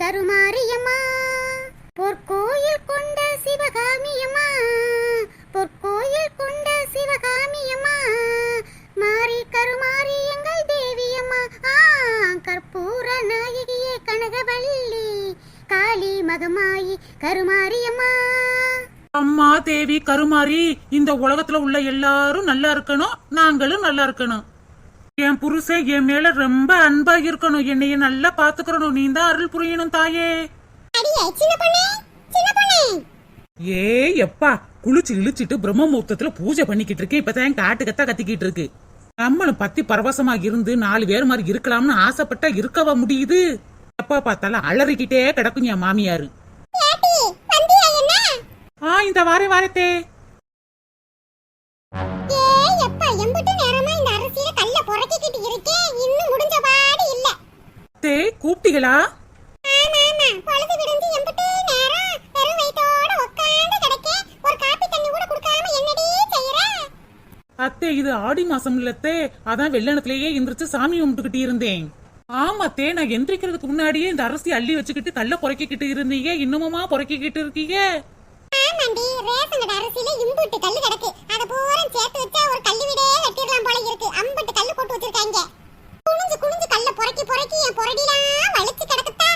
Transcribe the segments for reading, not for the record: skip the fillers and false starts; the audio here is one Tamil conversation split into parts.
கருமாரியம்மா, பொற்கோயில் கொண்ட சிவகாமியம்மா, பொற்கோயில் கொண்ட சிவகாமியம்மா, மாறி கருமாரி எங்கள் தேவியம்மா, கற்பூர நாயகியே கனகவல்லி, காளி மகமாயி கருமாரியம்மா. அம்மா தேவி கருமாரி, இந்த உலகத்துல உள்ள எல்லாரும் நல்லா இருக்கணும், நாங்களும் நல்லா இருக்கணும். என் புருஷன் என் மேல ரொம்ப அன்பா இருக்கணும், என்னைய நல்லா பாத்துக்கணும். நீ தான் அருள் புரியணும் தாயே. ஏ எப்பா, குளிச்சு இழிச்சிட்டு பிரம்ம முகூர்த்தத்துல பூஜை பண்ணிக்கிட்டு இருக்கேன். இப்பதான் காட்டுக்கத்தா கத்திக்கிட்டு இருக்கு. நம்மளும் பத்தி பரவசமா இருந்து 4 பேர் மாதிரி இருக்கலாம்னு ஆசைப்பட்டா இருக்கவா முடியுது? எப்பா பார்த்தாலும் அலறிக்கிட்டே கிடக்கும் என் மாமியாரு. இந்த வாரத்தே கூப்பிட்டீங்களா? அத்தே இது ஆடி மாசம் இல்லத்தே, அதான் வெள்ளனத்திலேயே எந்திரிச்சு சாமி கும்பிட்டுக்கிட்டு இருந்தேன். ஆமாத்தே, நான் எந்திரிக்கிறதுக்கு முன்னாடியே இந்த அரிசி அள்ளி வச்சுக்கிட்டு கல்ல பொறுக்கிக்கிட்டு இருந்தீங்க. இன்னுமா பொறுக்கிக்கிட்டு இருக்கீங்க? அரிசியில இம்புட்டு கல்லு கிடக்கு, அத பூரா சேர்த்து வச்சா ஒரு கல்லு வீடே கட்டிடலாம் போல இருக்கு. அம்புட்டு கல்லு போட்டு வச்சிருக்காங்க. குனிஞ்சு குனிஞ்சு கல்ல பொறுக்கி பொறுக்கி என் பொறடிலாம் வலிச்சு கிடக்குதா.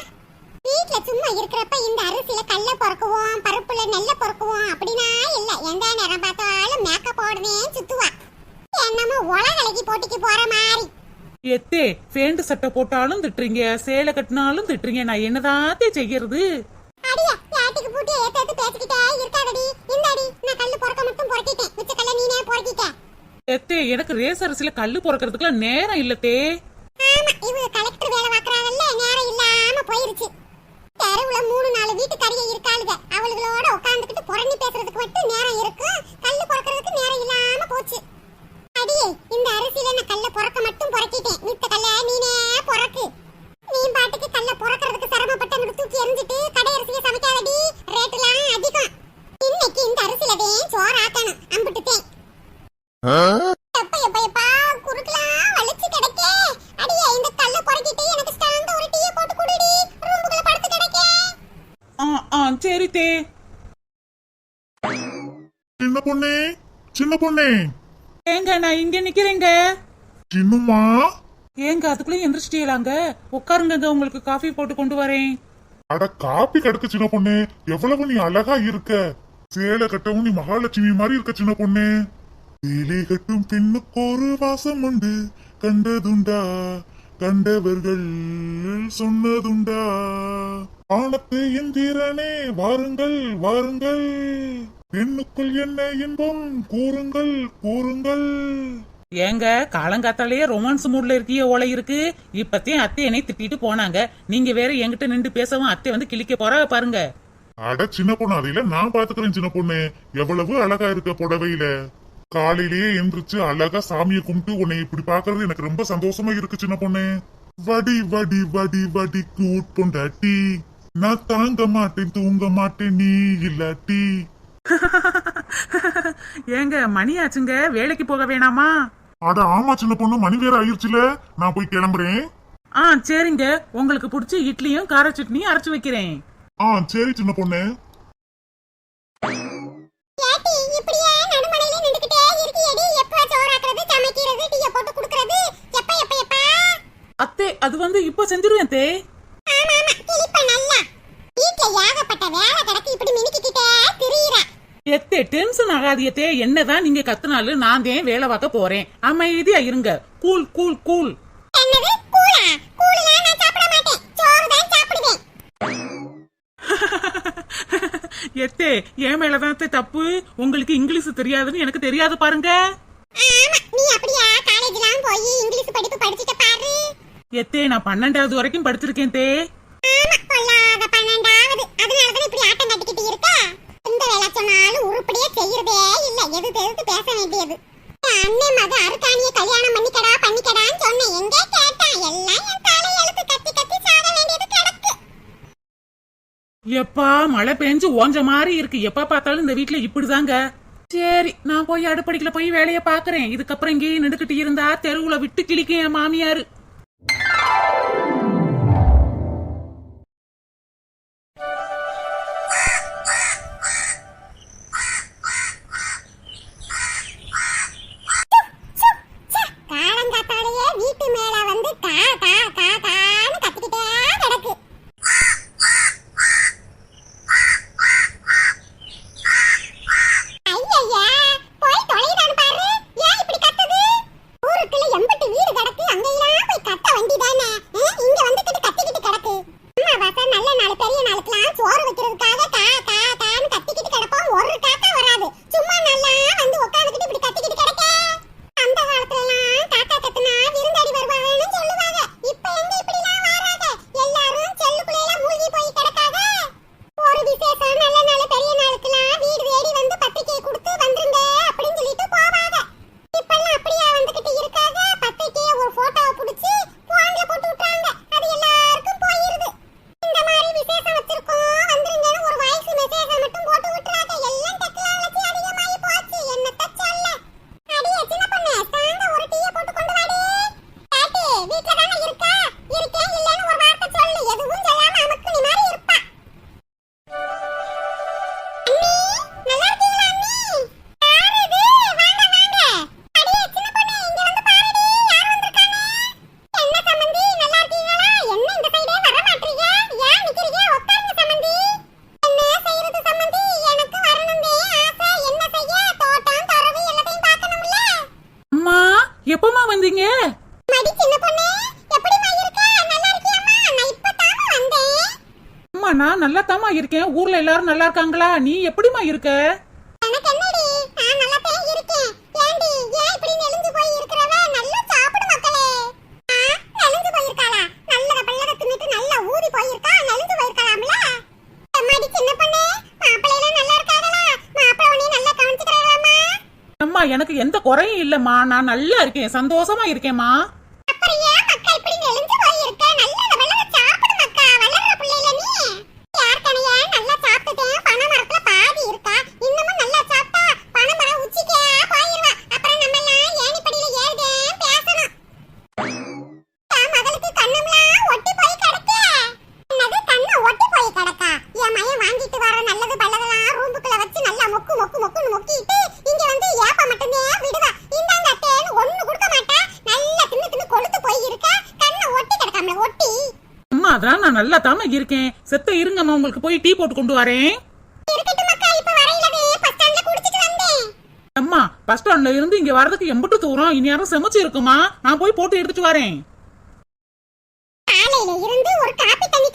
வீட்ல சும்மா இருக்கிறப்ப இந்த அரிசியில கல்ல பொறுக்குவோம், பருப்புல நெல்ல பொறுக்குவோம் அப்படின்னா இல்ல. எந்த நேரம் பார்த்தாலும் மேக்கப் போடுவேன் சுத்துவா. என்னமோ உலகலைக்கு போட்டிக்கு போற மாதிரி. எத்தே பேண்ட் சட்டை போட்டாலும் திட்டுறீங்க, சேலை கட்டினாலும் திட்டுறீங்க. நான் என்னதாத்தே செய்யறது? அடியா யாட்டிக்கு பூட்டி ஏத்து பேசிக்கிட்டே இருக்காதடி. இந்தடி நான் கல்லு பொறுக்க மட்டும் பொறுக்கிட்டேன், மிச்ச கல்ல நீனே பொறுக்கிட்ட. எத்தே எனக்கு ரேஸ் அரிசியில கல்லு பொறுக்கிறதுக்குலாம் நேரம் இல்லத்தே. ஆமா, இவ கலெக்டர் வேலை பார்க்கறாங்கல்ல, நேரம் இல்லாம போயிருச்சு. தெருவுல 3-4 வீட்டுக்காரியே இருக்காளுங்க. அவளுகளோட உட்கார்ந்துக்கிட்டு புரணி பேசுறதுக்கு மட்டும் நேரம் இருக்கு, கல்லு பொறுக்கிறதுக்கு நேரம் இல்லாம போச்சு. அடியே இந்த அரிசியில நான் கல்ல பொறுக்க மட்டும் பொறுக்கிட்டேன், மிச்ச கல்ல நீனே பொறுக்கு. நீ பாட்டுக்கு கல்ல பொறுக்கிறதுக்கு சிரமப்பட்டு அங்க தூக்கி எறிஞ்சிட்டு கடை அரிசியை சமைக்காதடி, ரேட்லாம் அதிகம். இன்னைக்கு இந்த அரிசியிலவே சோறு ஆக்கணும், அம்பிட்டுட்டேன். எப்பா குறுக்கலாம் வலிச்சு கிடக்கே. அடியே இந்த கல்ல பொறுக்கிட்டு எனக்கு ஸ்டாண்ட் ஒரு டீயை போட்டு குடிடி, ரூமுக்குள்ள படுத்து கிடக்கே. சரி தே. சின்ன பொண்ணே ஏங்க நான் இங்க நிக்கிறேங்க. சின்னம்மா ஏங்க அதுக்குள்ள எந்திரிச்சிட்டீங்களாங்க? உட்காருங்க, உங்களுக்கு காஃபி போட்டு கொண்டு வரேன். அட காப்பி கிடக்கு சின்ன பொண்ணு. எவ்வளவு நீ அழகா இருக்க. சேலை கட்டவும் நீ மகாலட்சுமி மாதிரி இருக்க சின்ன பொண்ணு. சேலை கட்டும் பெண்ணுக்கு ஒரு வாசம் உண்டு, கண்டதுண்டா கண்டவர்கள் சொன்னதுண்டா. ஆனத்து எந்திரனே வாருங்கள் வாருங்கள், பெண்ணுக்குள் என்ன இன்பம் கூறுங்கள் கூறுங்கள். ஏங்க காலங்காத்தாலேயே ரொமான்ஸ் மூட்ல இருக்கிய ஓலை இருக்கு. இப்பத்தையும் அத்தை என்னை திட்டிட்டு போனாங்க. நீங்க வேற என்கிட்ட நின்று பேசவும் அத்தை வந்து கிழிக்க போறா பாருங்க. அட சின்ன பொண்ணு, அதையில நான் பாத்துக்கிறேன் சின்ன பொண்ணு. எவ்வளவு அழகா இருக்க புடவையில. காலையிலேயே எந்திரிச்சு அழகா சாமியை கும்பிட்டு உன்னை இப்படி பாக்குறது எனக்கு ரொம்ப சந்தோஷமா இருக்கு சின்ன பொண்ணு. வடி வடி வடி வடி கூட் பொண்டாட்டி, நான் தாங்க மாட்டேன் தூங்க மாட்டேன் நீ இல்லாட்டி. ஏங்க மணி ஆச்சுங்க, வேலைக்கு போக வேணாமா? அட ஆமா சின்ன பொண்ணு, மணி வேற ஆயிருச்சுல, நான் போய் கிளம்புறேன். சரிங்க, உங்களுக்கு பிடிச்ச இட்லியும் கார சட்னியும் அரைச்சு வைக்கிறேன். சரி சின்ன பொண்ணு. அத்தே அது வந்து இப்ப செஞ்சிருவேன் தே. எத்தே டென்ஷன் ஆகாதியத்தே, என்னதான் நீங்க கத்துனாலும் நான் தான் வேலை பார்க்க போறேன். அமைதியா இருங்க. Cool cool cool. எத்தே என் மேலதான் தப்பு. உங்களுக்கு இங்கிலீஷ் தெரியாதுன்னு எனக்கு தெரியாது பாருங்க. எத்தே நான் 12வது வரைக்கும் படிச்சிருக்கேன் தே. உருப்படியே செய்யறதே இல்ல, எது தெரிந்து பேச வேண்டியது. அண்ணே மக அருக்காணிய கல்யாணம் பண்ணிக்கடான்னு சொன்னேன், எங்க கேட்டா எல்லாம் என் தலை எழுத்து கத்தி கத்தி சாக வேண்டியது கிடக்கு. எப்பா மழை பெஞ்சு ஓஞ்ச மாதிரி இருக்கு. எப்ப பார்த்தாலும் இந்த வீட்டுல இப்படிதாங்க. சரி நான் போய் அடுப்படிக்கல போய் வேலைய பாக்குறேன். இதுக்கப்புறம் இங்கேயே நின்றுகிட்டு இருந்தா தெருவுல விட்டு கிளிக்கும் என் மாமியாரு. நான் நல்லாத்தாம்மா இருக்கேன். ஊர்ல எல்லாரும் நல்லா இருக்காங்களா? நீ எப்படிமா இருக்க? எனக்கு என்னடி, நான் நல்லாதான் இருக்கேன். ஏண்டி, ஏன் இப்படி நெளிஞ்சு போய் இருக்கறவ? நல்லா சாப்பிடு மக்களே. நெளிஞ்சு போயிருக்காளா? நல்லத பல்லத தின்னுட்டு நல்லா ஊதி போயிருக்கா. நெளிஞ்சு போயிருக்கலாம்ல? அம்மாடி சின்ன பொண்ணே, மாப்பிள்ளைலாம் நல்லா இருக்காங்களா? மாப்பிள்ளை உன்னை நல்லா கவனிச்சுக்கறாராமா? அம்மா எனக்கு எந்த குறையும் இல்லம்மா. நான் நல்லா இருக்கேன், சந்தோஷமா இருக்கேம்மா. அப்புறம் ஏன் மக்கா இப்படி நெளிஞ்சு போயிருக்க? நல்லத பல்லத சாப்பிடு மக்கா. வளர்ற பிள்ளைல நீ. யார்கனையே நல்லா சாப்பிட்டுட்டேன். பனை மரத்துல பாதி இருக்கா. இன்னமும் நல்லா சாப்பிட்டா பனை மரம் உச்சிக்கே போயிருவா. அப்புறம் நம்ம எல்லாம் ஏணிப்படியில ஏறுதே பேசணும். என் மகளுக்கு கண்ணம்லாம் ஒட்டி போய் கிடக்கு. என்னது கண்ணை ஒட்டி போய் கிடக்கா? என் மகன் வாங்கிட்டு வர நல்லது பல்லதெல்லாம் ரூமுக்குள்ள வச்சு நல்லா மொக்கு மொக்கு மொக்குன்னு மொக்கிட்டு இங்க வந்து ஏப்ப மட்டுமே விடுவா. இந்தாங்க அத்தேன்னு ஒண்ணு கொடுக்க மாட்டா. நல்லா தின்னு தின்னு கொழுத்து போய் இருக்க. கண்ணை ஒட்டி கிடக்காமல ஒட்டி. அம்மா அதான் நான் நல்லா தாமா இருக்கேன். செத்த இருங்கம்மா, உங்களுக்கு போய் டீ போட்டு கொண்டு வரேன். இருக்கட்டும் மக்கா, இப்ப வரையிலவே பஸ் ஸ்டாண்ட்ல குடிச்சிட்டு வந்தேன். அம்மா பஸ் ஸ்டாண்ட்ல இருந்து இங்க வர்றதுக்கு எம்பிட்டு தூரம்? இனி யாரும் சமைச்சு இருக்குமா? நான் போய் போட்டு எடுத்துட்டு வரேன். காலையில இருந்து ஒரு காப்பி தண்ணி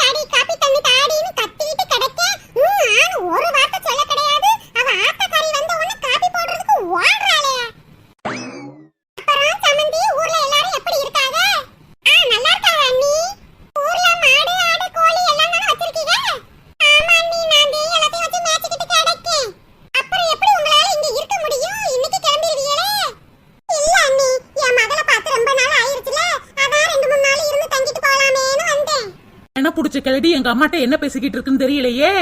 தாடின்னு கத்திட்டு கிடக்க. ஆனா ஒரு வார்த்தை சொல்ல கிடையாது. அவ ஆத்தக்காரி வந்த உடனே காப்பி போடுறதுக்கு ஓடுறாளே. அப்புறம் சமந்தி, ஊர்ல எல்லாரும் எப்படி இருக்காங்க? நல்லா இருக்காங்க அண்ணி. ஊர்ல மாடு ஆடு கோழி எல்லாம் தானே வச்சிருக்கீங்க? ஆமா அண்ணி, நான் எல்லாத்தையும் வச்சு மேய்ச்சிக்கிட்டு கிடக்கேன். அப்புறம் எப்படி உங்களால இங்க இருக்க முடியும்? இன்னைக்கு கிளம்பிடுவீங்களே? இல்ல அண்ணி, என் மகளை பார்த்து ரொம்ப நாள் ஆயிருச்சுல. அதான் 2-3 நாள் இருந்து தங்கிட்டு போலாமேன்னு வந்தேன். என்ன புடிச்ச கிளடி எங்க அம்மாட்ட என்ன பேசிக்கிட்டு இருக்குன்னு தெரியலையே.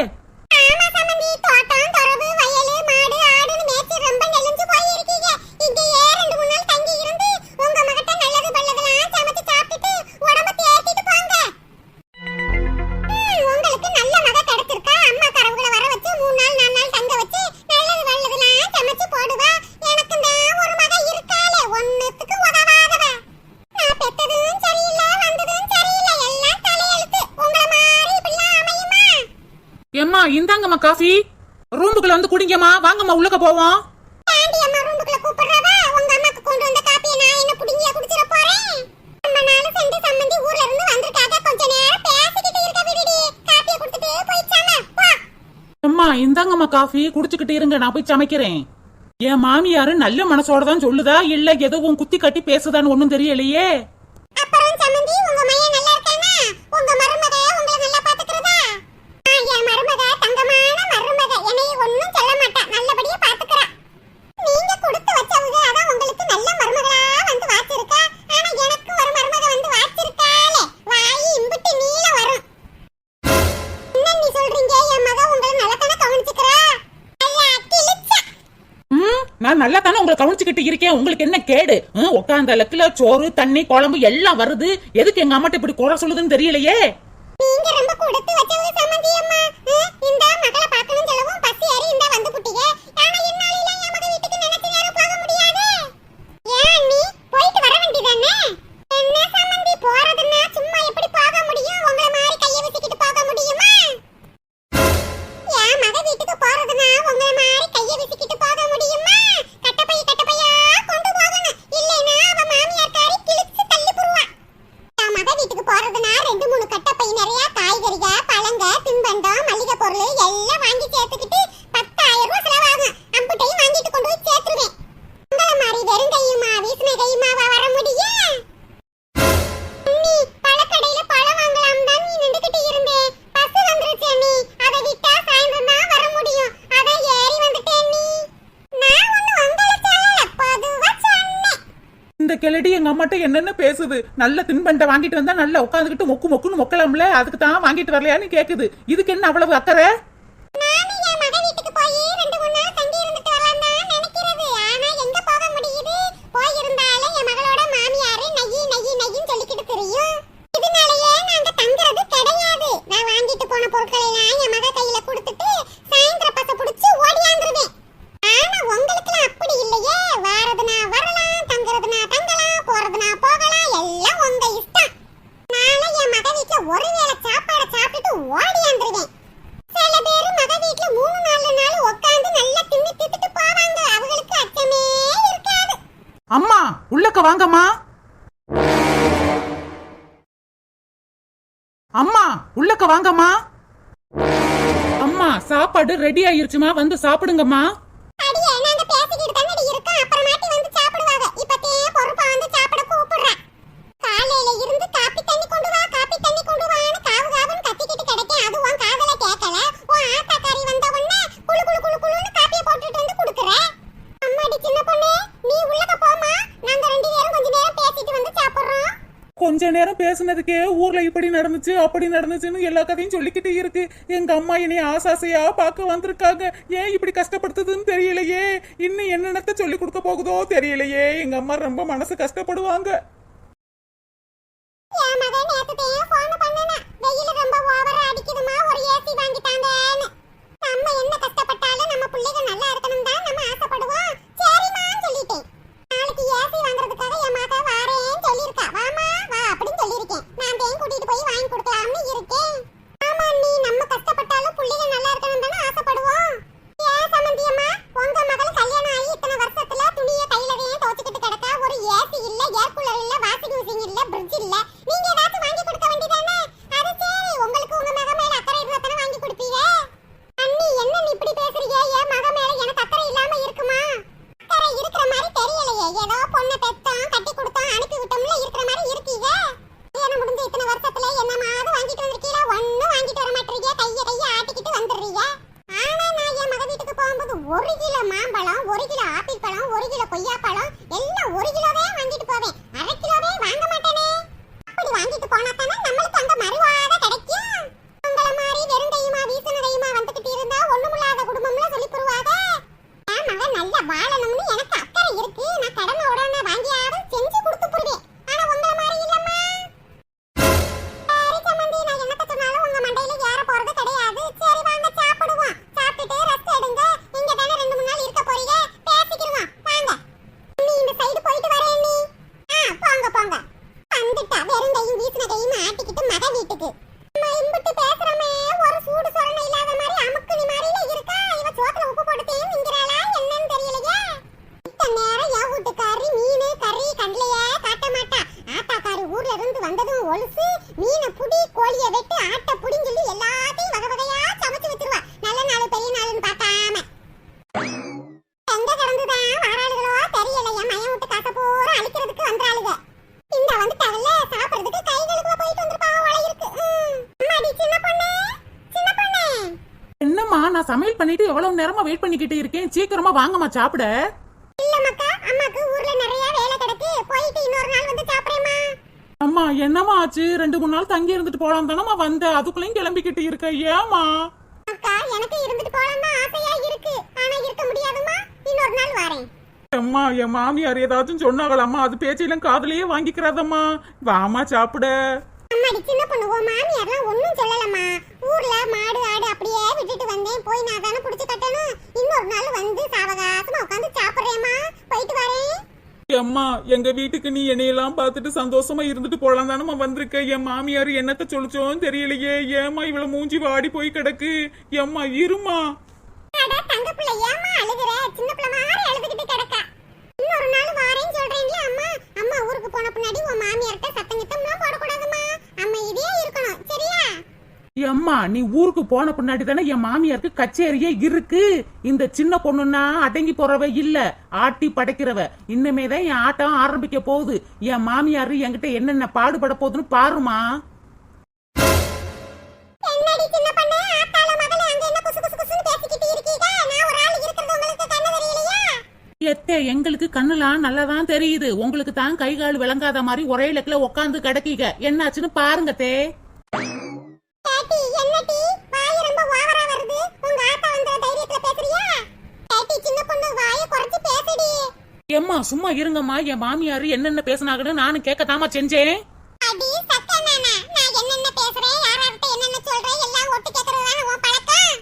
ஆமா சமந்தி, தோட்டம் தொரவு வயலு மாடு ஆடுன்னு மேய்ச்சி ரொம்ப நெளிஞ்சு போயிருக்கீங்க. இங்கேயே 2-3 நாள் தங்கி இருந்து உங்க மகட்ட நல்லது பல்லதெல்லாம் சமைச்சு சாப்பிட்டுட்டு உடம்ப தேத்திட்டு போங்க. உங்களுக்கு நல்ல மக கிடைச்சிருக்கா. அம்மா கரவுகளை வர வச்சு 3 நாள் 4 நாள் தங்க வச்சு நல்லது பல்லதெல்லாம் சமைச்சு போடுவா. எனக்கு தான் ஒரு மக இருக்காளே, ஒண்ணுத்துக்கு உதவாதவ. நான் பெத்ததும் சரியில்லை, வந்ததும் சரியில்லை, எல்லாம் தலையெழுத்து. உங்களை மாதிரி இப்படிலாம் அமையுமா? ஏம்மா இந்தாங்கம்மா காஃபி. ரூமுக்குள்ள வந்து குடிங்கம்மா. வாங்கம்மா உள்ளக்க போவோம். ஆண்டி அம்மா ரூமுக்குள்ள கூப்பிடுறவ. உங்க அம்மாக்கு கொண்டு வந்த காப்பியை நான் என்ன புடிங்கியா குடிச்சிட போறேன்? நம்ம நாலு செண்டு சம்மந்தி ஊர்ல இருந்து வந்திருக்காங்க. கொஞ்ச நேரம் பேசிக்கிட்டு இருக்க விடுடி. காப்பியை கொடுத்துட்டு போயிச்சாம போ. அம்மா இந்தாங்கம்மா காஃபி. குடிச்சுக்கிட்டு இருங்க, நான் போய் சமைக்கிறேன். என் மாமியாரு நல்ல மனசோட தான் சொல்லுதா, இல்ல எதுவும் குத்தி கட்டி பேசுதான்னு ஒண்ணும் தெரியலையே. அப்புறம் சம்மந்தி, உங்க மையன் நல்லா இருக்கானா? உங்க மருமக உங்களை நல்லா பாத்துக்கிறதா? என் மருமக தங்கமான மருமக. என்னைய ஒண்ணும் சொல்ல மாட்டா, நல்லபடியா பாத்துக்கிறா. நீங்க கொடுத்து வச்சவங்க, அதான் உங்களுக்கு நல்ல மருமகளா வந்து வாச்சிருக்கா. ஆனா எனக்கு ஒரு மருமக வந்து வாச்சிருக்காளே, வாய் இம்புட்டு நீள வரும். என்ன நீ சொல்றீங்க? என் மக உங்களை நல்லதானே கவனிச்சுக்கிறா. நல்லா கிழிச்சா. நான் நல்லா தானே உங்களை கவனிச்சுக்கிட்டு இருக்கேன். உங்களுக்கு என்ன கேடு? உட்காந்த லக்குல சோறு தண்ணி குழம்பு எல்லாம் வருது. எதுக்கு எங்க அம்மாட்ட இப்படி குறை சொல்லுதுன்னு தெரியலையே. நீங்க ரொம்ப கொடுத்து வச்சவங்க சம்மந்தி அம்மா. இந்த மகளை பார்க்கணும் சொல்லவும் பசி ஏறி இந்த வந்து புட்டிங்க. ஆனா என்னால என் மக வீட்டுக்கு நினைச்ச நேரம் போக முடியாது. ஏன் நீ போயிட்டு வர வேண்டியதானே? என்ன சம்மந்தி, போறதுன்னா சும்மா எப்படி போக முடியும்? உங்களை மாதிரி கையை வச்சுக்கிட்டு போக முடியுமா? என் மக வீட்டுக்கு போறதுன்னா உங்களை மாதிரி கையை வச்சுக்கிட்டு போக முடியுமா? கட்டப்பையா கொண்டு போகணும். இல்லைன்னா அவ மாமியார்காரி கிழிச்சு தள்ளி புடுவா. என் மக வீட்டுக்கு போறதுன்னா 2-3 கட்டப்பை நிறைய காய்கறிக பழங்க தின்பண்டம் மளிகை பொருள் எல்லாம் வாங்கி சேர்த்துக்கிட்டு 10,000 ரூபாய் செலவாகும். அம்புட்டையும் வாங்கிட்டு கொண்டு போய் சேர்த்துருவேன். உங்களை மாதிரி வெறும் கையுமா வீசின கையுமாவா வர முடியும்? நீ பழக்கடையில பழம் வாங்கலாம் தான் நீ நின்றுகிட்டு இருந்தேன். பஸ் வந்துருச்சு நீ. அதை விட்டா சாயந்தரம் தான் வர முடியும். அதான் ஏறி வந்துட்டேன் நீ. நான் ஒண்ணு உங்களை சொல்லல, பொதுவா சொன்னேன். இந்த கிளடி எங்க அம்மாட்ட என்னென்ன பேசுது. நல்ல தின்பண்டை வாங்கிட்டு வந்தா நல்லா உட்காந்துக்கிட்டு மொக்கு மொக்குன்னு மொக்கலாம்ல, அதுக்கு தான் வாங்கிட்டு வரலையான்னு கேக்குது. இதுக்கு என்ன அவ்வளவு அக்கறை? நானும் என் மக வீட்டுக்கு போய் 2-3 நாள் தங்கி இருந்துட்டு வரலாம் தான் நினைக்கிறது. ஆனா எங்க போக முடியுது? போயிருந்தாலும் என் மகளோட மாமியாரு நையின்னு சொல்லிக்கிட்டு தெரியும். இதனாலயே நாங்க தங்குறது கிடையாது. நான் வாங்கிட்டு போன பொருட்களை எல்லாம் என் மக கையில கொடுத்துட்டு சாயந்தர பச புடிச்சு ஓடியாந்துருவேன். ஆனா உங்களுக்குலாம் அப்படி இல்லையே. வாரதுனா வரலாம், தங்குறதுனா தங்கலாம், போறதுனா போகலாம், எல்லாம் உங்க இஷ்டம். நாளை என் மக வீட்டுல ஒருவேளை சாப்பாடை சாப்பிட்டுட்டு ஓடியாந்துருவேன். சில பேரு மக வீட்டுல 3-4 நாள் உட்கார்ந்து நல்லா தின்னு திட்டுட்டு போவாங்க. அவங்களுக்கு அச்சமே இருக்காது. அம்மா உள்ளக்க வாங்கம்மா. அம்மா உள்ளக்க வாங்கம்மா. ஏம்மா சாப்பாடு ரெடி ஆயிருச்சுமா, வந்து சாப்பிடுங்கம்மா. அடியே நாங்க பேசிக்கிட்டு தானடி இருக்கோம், அப்புறமாட்டி வந்து சாப்பிடுவாங்க. இப்பத்தே பொறுப்பா வந்து சாப்பிட கூப்பிடுறேன். காலையில இருந்து காப்பி தண்ணி கொண்டு வா, காப்பி தண்ணி கொண்டு வான்னு காவு காவுன்னு கத்திக்கிட்டு கிடக்கேன். அது உன் காதுல கேட்கல. உன் ஆத்தாக்காரி வந்த உடனே குளு குளு குளு குளுன்னு காப்பியை போட்டுட்டு வந்து கொடுக்குறேன். அம்மாடி சின்ன பொண்ணு, நீ உள்ளக்க போமா, நாங்க ரெண்டு பேரும் கொஞ்ச நேரம் பேசிட்டு வந்து சாப்பிடுறோம். கொஞ்ச நேரம் பேசுனதுக்கே ஊர்ல இப்படி நடந்துச்சு அப்படி நடந்துச்சுன்னு எல்லா கதையும் சொல்லிக்கிட்டே இருக்கு. எங்க அம்மா என்னைய ஆசாசையா பார்க்க வந்திருக்காங்க. ஏன் இப்படி கஷ்டப்படுத்துதுன்னு தெரியலையே. இன்னும் என்னென்னத்த சொல்லி கொடுக்க போகுதோ தெரியலையே. எங்க அம்மா ரொம்ப மனசு கஷ்டப்படுவாங்க. என் மகன் நேத்துட்டே போன் பண்ணனா, வெயில் ரொம்ப ஓவரா அடிக்குதுமா, ஒரு ஏசி வாங்கிட்டாங்கன்னு. நம்ம என்ன கஷ்டப்பட்டாலும் நம்ம பிள்ளைங்க நல்லா இருக்கணும் தான் நம்ம ஆசைப்படுவோம். சரிம்மான்னு சொல்லிட்டேன். நாளைக்கு ஏசி வாங்குறதுக்காக என் மக வாரேன்னு சொல்லியிருக்கா. வாமா வா அப்படின்னு சொல்லியிருக்கேன். நான் தேன் கூட்டிட்டு போய் வாங்கி கொடுக்கலாம்னு இருக்கேன். ஆமா நீ நம்ம கஷ்டப்பட்டாலும் பிள்ளைங்க நல்லா இருக்கணும் தானே ஆசைப்படுவோம். ஏன் சம்பந்தியம்மா, உங்க மகள் கல்யாணம் ஆகி இத்தனை வருஷத்துல துணியை கையிலவே துவச்சிக்கிட்டு கிடக்கா. ஒரு ஏசி இல்ல, ஏர் கூலர் இல்ல, வாஷிங் மிஷின் இல்ல, ஃப்ரிட்ஜ் இல்ல. நீங்க ஏதாச்சும் வாங்கி கொடுக்க வேண்டியதானே? அது சரி, உங்களுக்கு உங்க மக மேல அக்கறை இருந்தா தானே வாங்கி கொடுப்பீங்க. அண்ணி என்ன நீ இப்படி பேசுறீங்க? என் மக மேல எனக்கு அக்கறை இல்லாம இருக்குமா? அக்கறை இருக்கிற மாதிரி தெரியலையே. ஏதோ பொண்ணை பெத்தோம், கட்டி கொடுத்தோம், அனுப்பி விட்டோம்ல இருக்கிற மாதிரி இருக்கீங்க. கல்யாணம் முடிஞ்ச இத்தனை வருஷத்துல என்னமாவது வாங்கிட்டு வந்திருக்கீங்களா? ஒண்ணும் வாங்கிட்டு வர மாட்டீங்க. கைய ஆட்டிக்கிட்டு வந்துடுறீங்க. ஆனா நான் என் மக வீட்டுக்கு போகும்போது 1 கிலோ மாம்பழம், 1 கிலோ ஆப்பிள் பழம், 1 கிலோ கொய்யா பழம் எல்லாம் 1 கிலோவே வாங்கிட்டு போவேன். அரை கிலோவே வாங்க மாட்டேனே. அப்படி வாங்கிட்டு போனா தானே நம்மளுக்கு அங்க மறுவாத கிடைக்கும். உங்கள மாதிரி வெறும் கையுமா வீசன கையுமா வந்துகிட்டு இருந்தா ஒண்ணுமில்லாத குடும்பம்ல சொல்லி புருவாத. என் மகன் நல்லா வாழணும்னு எனக்கு அக்கறை இருக்கு. நான் கடனை உடனே வாங்கியாவது செஞ்சு கொடுத்து போடுவேன். ஆனா உங்கள மாதிரி இல்லம்மா. சரி சம்பந்தி, நான் என்னத்த சொன்னாலும் உங்க மண்டையில ஏற போறது கிடையாது. சரி வாங்க சாப்பிடுவோம். சாப்பிட்டுட்டு ரெஸ்ட் எடுங்க. இங்க தானே 2-3 நாள் இருக்க போறீங்க, பேசிக்கிடுவோம். வாங்க நீ இந்த சைடு போயிட்டு வரேன் நீ. போங்க போங்க. வந்துட்டா வெறும் கையும் வீசின கையும் ஆட்டிக்கிட்டு மக வீட்டுக்கு. நம்ம இம்புட்டு பேசுறமே, ஒரு சூடு சொரணை இல்லாத மாதிரி அமுக்குனி மாதிரில இருக்கா. இவ சோத்துல உப்பு போட்டுட்டேன்னு நிங்கிறாளா என்னன்னு தெரியலையே. இத்தனை நேரம் என் வீட்டுக்காரி மீன் கறி கண்லையே காட்ட மாட்டா. ஆட்டாக்காரி ஊர்ல இருந்து வந்ததும் ஒழுசு மீனை புடி, கோழியை வெட்டு, ஆட்டை புடின்னு சொல்லி எல்லாத்தையும் வகை வகையா சமைச்சு வச்சிருவா. நல்ல நாள் பெரிய நாள்னு பார்க்காம. எங்க கிடந்துதான் வராளுகளோ தெரியல. என் மயம் விட்டு காசை பூரா அழிக்கிறதுக்கு வந்தாளுக. இந்த வந்துட்டாங்கல்ல, சாப்பிடுறதுக்கு கைகளுக்குள்ள போயிட்டு வந்திருப்பாங்க போல இருக்கு. அம்மாடி சின்ன பொண்ணு, சின்ன பொண்ணு. என்னம்மா, நான் சமையல் பண்ணிட்டு எவ்வளவு நேரமா வெயிட் பண்ணிக்கிட்டு இருக்கேன். சீக்கிரமா வாங்கம்மா சாப்பிட. இல்ல மக்கா, அம்மாக்கு ஊர்ல நிறைய வேலை கிடக்கு, போயிட்டு இன்னொரு நாள் வந்து சாப்பிடுறேம்மா. அம்மா என்னம்மா ஆச்சு? 2-3 நாள் தங்கி இருந்துட்டு போலாம் தானம்மா வந்த, அதுக்குள்ளேயும் கிளம்பிக்கிட்டு இருக்க. ஏமா? அக்கா எனக்கு இருந்துட்டு போலாம் தான் ஆசையா இருக்கு. ஆனா இருக்க முடியாதுமா, இன்னொரு நாள் வரேன். அம்மா என் மாமியார் ஏதாச்சும் சொன்னாங்களாம்மா? அது பேச்சையெல்லாம் காதுலயே வாங்கிக்கிறாதம்மா. வாமா சாப்பிட. அம்மாடி சின்ன பொண்ணு, உன் மாமியார்லாம் ஒன்னும் சொல்லலம்மா. ஊர்ல மாடு ஆடு அப்படியே விட்டுட்டு வந்தேன். போய் நான் தானே புடிச்சு கட்டணும். இன்னொரு நாள் வந்து சாவகாசமா உட்காந்து சாப்பிடுறேம்மா. போயிட்டு வரேன். அம்மா எங்க வீட்டுக்கு நீ என்னையெல்லாம் பார்த்துட்டு சந்தோஷமா இருந்துட்டு போலாம் தானம்மா வந்திருக்க. என் மாமியார் என்னத்த சொல்லிச்சோன்னு தெரியலையே. ஏமா இவ்வளவு மூஞ்சி வாடி போய் கிடக்கு. எம்மா இருமா. அட தங்க பிள்ளை, ஏமா அழுகுற? சின்ன பிள்ளை மாதிரி அழுதுகிட்டு கிடக்கா. இன்னொரு நாள் வரேன்னு சொல்றேன்ல அம்மா. அம்மா ஊருக்கு போன பின்னாடி உன் மாமியார்ட்ட சத்தம் கித்தம்லாம் போடக்கூடாதுமா. அம்மா இதே இருக்கணும், சரியா? எம்மா நீ ஊருக்கு போன பின்னாடி தானே என் மாமியாருக்கு கச்சேரியே இருக்கு. இந்த சின்ன பொண்ணுன்னா அடங்கி போறவ இல்ல, ஆட்டி படைக்கிறவ. இன்னுமே தான் என் ஆட்டம் ஆரம்பிக்க போகுது. என் மாமியாரு என்கிட்ட என்னென்ன பாடுபட போகுதுன்னு பாருமா. என்னடி சின்ன பொண்ணு, ஆத்தால மகளே அங்க என்ன குசு குசு குசுன்னு பேசிக்கிட்டு இருக்கீங்க? நான் ஒரு ஆள் இருக்கிறது உங்களுக்கு கண்ணு தெரியலையா? எத்தே எங்களுக்கு கண்ணுலாம் நல்லாதான் தெரியுது. உங்களுக்கு தான் கை கால் விளங்காத மாதிரி ஒரே லெக்கில உட்காந்து கிடக்கீங்க. என்னாச்சுன்னு பாருங்க தே. கேட்டி என்னடி வாய் ரொம்ப ஓவரா வருது? உங்க ஆத்தா வந்த தைரியத்துல பேசுறியா? கேட்டி சின்ன பொண்ணு வாயை குறைச்சு பேசுடி. எம்மா சும்மா இருங்கம்மா. என் மாமியாரு என்னென்ன பேசினாங்கன்னு நானும் கேட்கத்தாமா செஞ்சேன். அடி சக்கனானா, நான் என்னென்ன பேசுறேன், யாரார்ட்ட என்னென்ன சொல்றேன் எல்லாம் ஒட்டு கேக்குறதுதானே உன் பழக்கம்.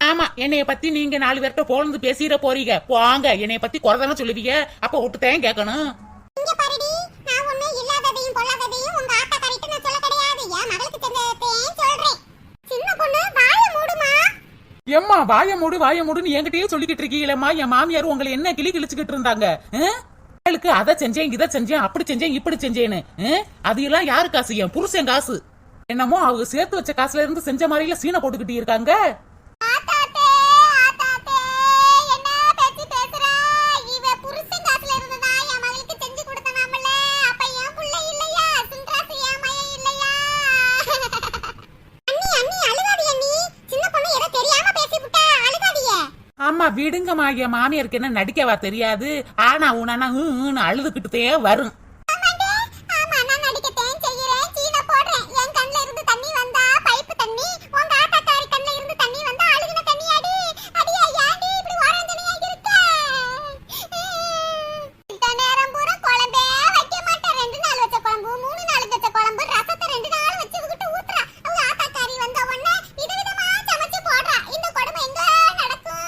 ஆமா, என்னைய பத்தி நீங்க 4 பேர்ட்ட போலந்து பேசிட போறீங்க. போங்க, என்னைய பத்தி குறைதானே சொல்லுவீங்க. அப்ப விட்டுத்தேன் கேட்கணும். இங்க பாருடி, நான் ஒண்ணு இல்லாததையும் பொல்லாததையும் உங்க ஆத்தா கறிட்டு நான் சொல்ல கிடையாது. என் மகளுக்கு செஞ்சதையும் சொல்றேன். சின்ன பொண்ணு வாயை மூடுமா. எம்மா வாய மூடுன்னு என்கிட்டயே சொல்லிக்கிட்டு இருக்கீங்களேம்மா. என் மாமியார் உங்களை என்ன கிழிச்சுக்கிட்டு இருந்தாங்க? அவளுக்கு அதை செஞ்சேன் இதை செஞ்சேன் அப்படி செஞ்சேன் இப்படி செஞ்சேன்னு. அது எல்லாம் யாரு காசு? என் புருஷன் காசு. என்னமோ அவங்க சேர்த்து வச்ச காசுல இருந்து செஞ்ச மாதிரில சீனை போட்டுக்கிட்டு இருக்காங்க. ஆத்தா விடுங்கம்மா, என் மாமியாருக்கு என்ன நடிக்கவா தெரியாது? ஆனா உனா அழுதுகிட்டே வரும். ஆமா, நான் நடிக்கத்தான் செய்யறேன். சீனை போடுறேன். என் கண்ணுல இருந்து தண்ணி வந்தா பைப்பு தண்ணி, உங்க ஆத்தாக்காரி கண்ணுல இருந்து தண்ணி வந்தா அழுகுன தண்ணி. அடியா ஏன்டி இப்படி ஓரஞ்சனையா இருக்க? இந்த நேரம் பூரா குழம்பே வைக்க மாட்டேன். 2 நாள் வச்ச குழம்பு, 3 நாள் வச்ச குழம்பு, ரசத்தை 2 நாள் வச்சு விட்டு ஊத்துறா. அவங்க ஆத்தாக்காரி வந்த உடனே விதவிதமா சமைச்சு போடுறா. இந்த கொடுமை எங்க நடக்கும்?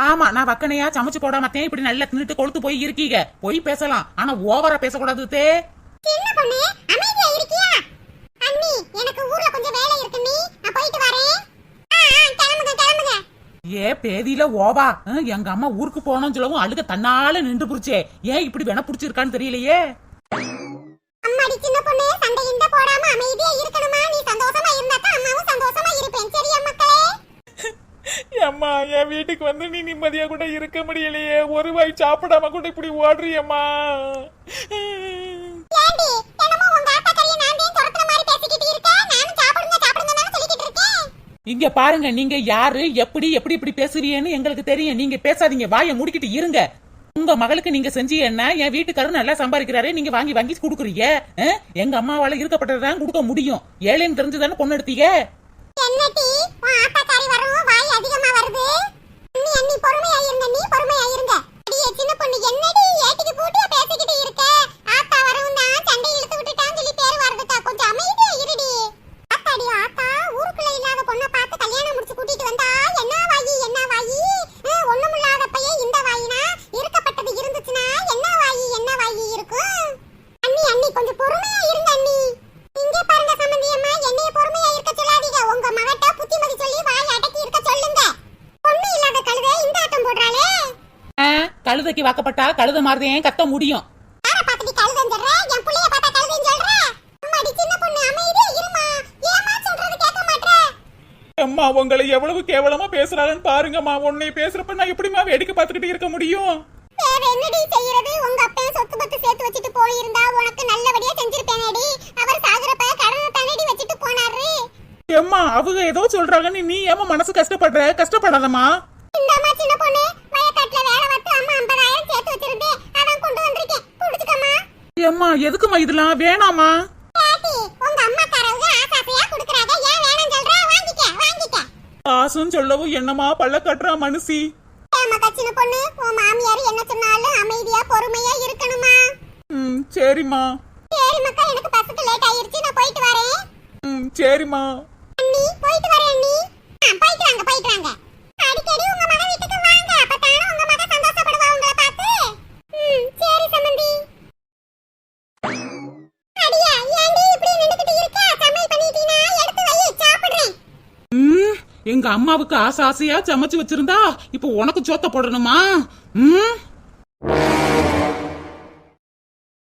ஆமா, நான் வக்கனையா சமைச்சு போடாமத்தேன் இப்படி நல்லா தின்னுட்டு கொழுத்து போய் இருக்கீங்க. போய் பேசலாம், ஆனா ஓவரா பேசக்கூடாது தே. சின்ன பொண்ணு அமைதியா இருக்கியா? அண்ணி, எனக்கு ஊர்ல கொஞ்சம் வேலை இருக்கு நீ, நான் போயிட்டு வரேன். கிளம்புங்க. ஏ பேதியில ஓவா, எங்க அம்மா ஊருக்கு போனோம்னு சொல்லவும் அழுக தன்னால நின்று புடிச்சே. ஏன் இப்படி வேணா புடிச்சிருக்கான்னு தெரியலையே. அம்மாடி சின்ன பொண்ணு, சண்டை இந்த போடாம அமைதியா இருக்கணுமா? நீ சந்தோஷமா இருந்தா தான் அம்மாவும் சந்தோஷமா இருப்பேன். சரியா மக்களே? அம்மா, என் வீட்டுக்கு வந்து நீ நிம்மதியா கூட இருக்க முடியலையே. ஒரு வாய் சாப்பிடாம கூட இப்படி ஓடுறியம்மா. ஏண்டி என்னமோ உங்க ஆத்தாக்காரியை நான் தான் துரத்துற மாதிரி பேசிக்கிட்டு இருக்க? நானும் சாப்பிடுங்க சொல்லிக்கிட்டு இருக்கேன். இங்க பாருங்க, நீங்க யாரு, எப்படி இப்படி பேசுறீங்கன்னு எங்களுக்கு தெரியும். நீங்க பேசாதீங்க, வாயை முடிக்கிட்டு இருங்க. உங்க மகளுக்கு நீங்க செஞ்சீங்கன்னா என் வீட்டுக்காரர் நல்லா சம்பாதிக்கிறாரு, நீங்க வாங்கி குடுக்குறீங்க. எங்க அம்மாவால இருக்கப்பட்டதான் கொடுக்க முடியும். ஏழைன்னு தெரிஞ்சுதானே பொண்ணு எடுத்தீங்க. என்னடி உன் ஆத்தாக்காரி வரவும் வாய் அதிகமா வருது? அண்ணி பொறுமையா இருங்க, நீ பொறுமையா இருங்க. அடியே சின்ன பொண்ணு, என்னடி ஏட்டிக்கு பூட்டியா பேசிக்கிட்டு இருக்க? ஆத்தா வரவும் தான் சண்டை இழுத்து விட்டுட்டான்னு சொல்லி பேர் வருதுக்கா. கொஞ்சம் அமைதியா இருடி. ஆத்தாடி ஆத்தா, ஊருக்குள்ள இல்லாத பொண்ணை பார்த்து கல்யாணம் முடிச்சு கூட்டிட்டு வந்தா என்ன வாயி? ஒண்ணுமில்லாத பையன் இந்த வாயினா, இருக்கப்பட்டது இருந்துச்சுன்னா என்ன வாயி இருக்கும்? அண்ணி கொஞ்சம் பொறுமையா இருங்க அண்ணி. இங்க பாருங்க சம்பந்தியம்மா, என்னைய பொறுமையா இருக்க சொல்லாதீங்க. உங்க மகட்ட புத்திமதி சொல்லி வாய் அடக்கி இருக்க சொல்லுங்க. பொண்ணு இல்லாத கழுதை இந்த ஆட்டம் போடுறாளே. கழுதைக்கு வாக்கப்பட்டா கழுத மாதிரிதான் கத்த முடியும். யார பாத்துட்டு கழுதைன்னு சொல்ற? என் புள்ளைய பார்த்தா கழுதைன்னு சொல்ற? அம்மாடி சின்ன பொண்ணு, அமைதியா இருமா. ஏமா சொல்றது கேட்க மாட்டே? அம்மா, உங்களை எவ்வளவு கேவலமா பேசுறாங்கன்னு பாருங்கம்மா. உன்னை பேசுறப்ப நான் எப்படிமா வேடிக்கை பார்த்துக்கிட்டு இருக்க முடியும்? வேற என்னடி செய்யறது? உங்க அப்பன் சொத்து பத்து சேர்த்து வச்சுட்டு போயிருந்தா உனக்கு நல்லபடியா செஞ்சிருப்பேனேடி. அவர் சாகுறப்ப கடனை தண்ணடி வச்சுட்டு போனாரு. அம்மா, அவங்க ஏதோ சொல்றாங்கன்னு நீ ஏமா மனசு கஷ்டப்படுற? கஷ்டப்படாதம்மா. இந்தம்மா சின்ன பொண்ணு, வயக்காட்டுல வேலை பார்த்து அம்மா 50,000 சேர்த்து வச்சிருந்தேன். அதான் கொண்டு வந்திருக்கேன். புடிச்சுக்கம்மா. ஏம்மா, எதுக்குமா இதெல்லாம்? வேணாமா? ஏட்டி, உங்க அம்மாக்காரவங்க ஆசாசையா குடுக்குறாங்க. ஏன் வேணாம் சொல்ற? வாங்கிக்க. காசுன்னு சொல்லவும் என்னமா பல்ல கட்டுறா மனுஷி. ஏமாக்கா சின்ன பொண்ணு, உன் மாமியார் என்ன சொன்னாலும் அமைதியா பொறுமையா இருக்கணுமா? சரிம்மா. சரி மக்கா, எனக்கு பஸ்ஸுக்கு லேட் ஆயிருச்சு, நான் போயிட்டு வரேன். சரிம்மா. அண்ணி, போயிட்டு வரேன் அண்ணி. போயிட்டு வாங்க. அடிக்கடி உங்க மக வீட்டுக்கு வாங்க. அப்பதானே உங்க மக சந்தோஷப்படுவா உங்களை பார்த்து. சரி சம்பந்தி. அடியா, ஏண்டி இப்படி நின்னுக்கிட்டு இருக்க? சமையல் பண்ணிட்டீனா? எடுத்து வை, சாப்பிடுறேன். எங்க அம்மாவுக்கு ஆசையா சமைச்சு வச்சிருந்தா இப்ப உனக்கு சோத்த போடணுமா?